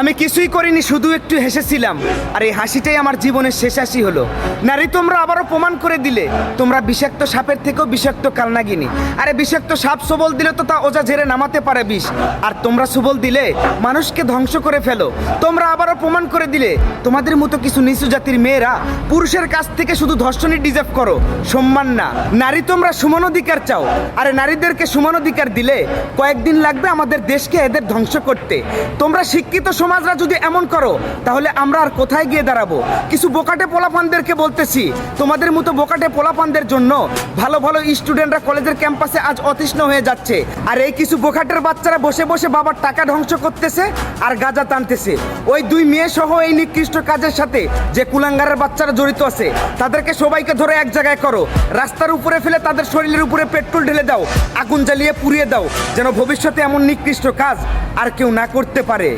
আমি কিছুই করিনি, শুধু একটু হেসেছিলাম। আর এই হাসিটাই আমার জীবনের শেষ হাসি হলো। নারী, তোমরা আবারও প্রমাণ করে দিলে তোমরা বিষাক্ত সাপের থেকেও বিষাক্ত কালনাগিনী। আরে বিষাক্ত সাপ সবল দিলে তো তা ওজা ঝেড়ে নামাতে পারে বিষ, আর তোমরা সবল দিলে মানুষকে ধ্বংস করে ফেলো। তোমরা আবারও প্রমাণ করে দিলে তোমাদের মতো কিছু নিচু জাতির মেয়েরা পুরুষের কাছ থেকে শুধু ধর্ষণই ডিজার্ভ করো, সম্মান না। নারী, তোমরা সমান অধিকার চাও। আরে নারীদেরকে সমান অধিকার দিলে কয়েকদিন লাগবে আমাদের দেশকে এদের ধ্বংস করতে। তোমরা শিক্ষিত সমাজরা যদি এমন করো তাহলে আমরা আর কোথায় গিয়ে দাঁড়াবো? কিছু বোকাটে পোলাপানদেরকে বলতেছি, তোমাদের মতো বোকাটে পোলাপানদের জন্য ভালো ভালো স্টুডেন্টরা কলেজের ক্যাম্পাসে আজ অতিষ্ণ হয়ে যাচ্ছে। আর এই কিছু বোকাটের বাচ্চারা বসে বসে বাবার টাকা ধ্বংস করতেছে আর গাঁজা টানতেছে। ওই দুই মেয়ে সহ এই নিকৃষ্ট কাজের সাথে যে কুলাঙ্গারের বাচ্চারা জড়িত আছে তাদেরকে সবাইকে ধরে এক জায়গায় করো, রাস্তার উপরে ফেলে তাদের শরীরের উপরে পেট্রোল ঢেলে দাও, আগুন জ্বালিয়ে পুড়িয়ে দাও, যেন ভবিষ্যতে এমন নিকৃষ্ট কাজ আর কেউ না করতে পারে।